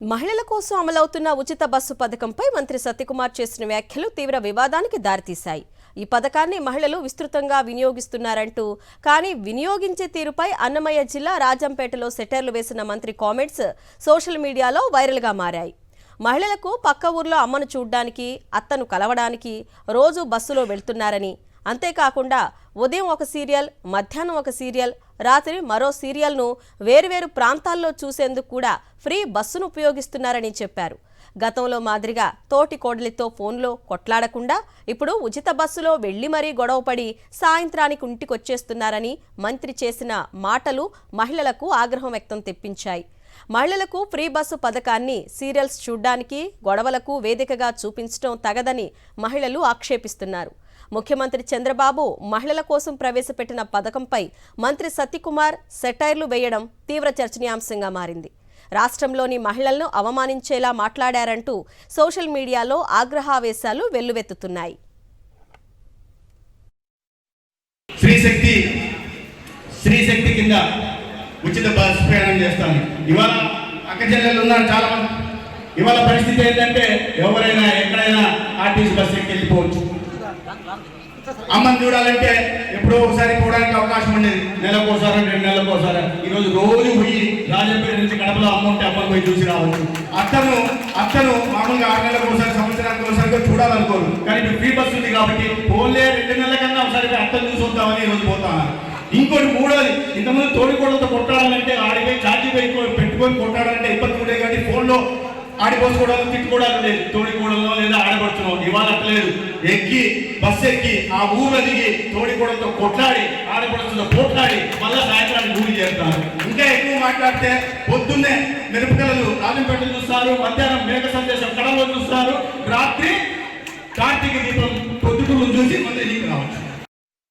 మహిళల కోసం అమలవుతున్న ఉచిత బస్సు పథకంపై మంత్రి సత్యకుమార్ చేసిన వ్యాఖ్యలు తీవ్ర వివాదానికి దారితీశాయి. ఈ పథకాన్ని మహిళలు విస్తృతంగా వినియోగిస్తున్నారంటూ కానీ వినియోగించే తీరుపై అన్నమయ్య జిల్లా రాజంపేటలో సెటర్లు వేసిన మంత్రి కామెంట్స్ సోషల్ మీడియాలో వైరల్గా మారాయి. మహిళలకు పక్క ఊర్లో అమ్మను చూడ్డానికి, అత్తను కలవడానికి రోజు బస్సులో వెళ్తున్నారని, అంతేకాకుండా ఉదయం ఒక సీరియల్, మధ్యాహ్నం ఒక సీరియల్, రాత్రి మరో సీరియల్ను వేరువేరు ప్రాంతాల్లో చూసేందుకు కూడా ఫ్రీ బస్సును ఉపయోగిస్తున్నారని చెప్పారు. గతంలో మాదిరిగా తోటి కోడలితో ఫోన్లో కొట్లాడకుండా ఇప్పుడు ఉచిత బస్సులో వెళ్లి మరీ గొడవపడి సాయంత్రానికి ఇంటికొచ్చేస్తున్నారని మంత్రి చేసిన మాటలు మహిళలకు ఆగ్రహం వ్యక్తం తెప్పించాయి. మహిళలకు ఫ్రీ బస్సు పథకాన్ని సీరియల్స్ చూడ్డానికి, గొడవలకు వేదికగా చూపించడం తగదని మహిళలు ఆక్షేపిస్తున్నారు. ముఖ్యమంత్రి చంద్రబాబు మహిళల కోసం ప్రవేశపెట్టిన పథకంపై మంత్రి సత్యకుమార్ సెటైర్లు వేయడం తీవ్ర చర్చనీయాంశంగా మారింది. రాష్ట్రంలోని మహిళలను అవమానించేలా మాట్లాడారంటూ సోషల్ మీడియాలో ఆగ్రహావేశాలు వెల్లువెత్తుతున్నాయి. శ్రీశక్తి కింద ఉచిత బస్ ప్రయాణం చేస్తాను. ఇవాళ అక్క చెల్లెలు ఉన్నారు చాలా మంది. ఇవాళ పరిస్థితి ఏంటంటే ఎవరైనా ఎక్కడైనా ఆర్టీసీ బస్ ఎక్కి వెళ్ళిపోవచ్చు. అమ్మని చూడాలంటే ఎప్పుడో ఒకసారి పోవడానికి అవకాశం ఉండేది, నెలకోసారి 2 నెలలకోసారి. ఈరోజు రోజు పోయి రాజంపేట నుంచి కడపలో అమ్మ ఉంటే అమ్మని పోయి చూసి రావచ్చు. అత్తను మామూలుగా 6 నెలలకోసారి, సంవత్సరానికి ఒకసారి చూడాలనుకోరు. కానీ ఇప్పుడు ఫ్రీ బస్ ఉంది కాబట్టి పోలే 2 నెలల కన్నా ఒకసారి అత్తను చూసి వద్దామని ఈరోజు పోతాను. ఇంకోటి మూడోది, ఇంతకుముందు తోడికోడలతో కొట్టాడాలంటే ఆడిపోయి ఛార్జీ పెట్టుకొని కొట్టాడాలంటే ఇబ్బంది ఉండేది. కాబట్టి ఫోన్లో ఆడిపోసుకోవడాలు, తిట్టుకోవడాలు లేదు. తోడికోడలో లేదా ఆడపడుచునో ఇవాళ అట్లేదు. బస్సు ఎక్కి ఆ ఊరు దిగి తోడికోడలతో కొట్లాడి, ఆడపడుచుతో కొట్లాడి మళ్ళా సాయంత్రానికి ఊరి చేస్తారు. ఇంకా ఎక్కువ మాట్లాడితే పొద్దున్నే మిరపకలలు రాజంపేటలు చూస్తారు, మధ్యాహ్నం మేక సందేశం కడలో చూస్తారు, రాత్రి కార్తీక దీపం పొద్దుటూరు చూసి మళ్ళీ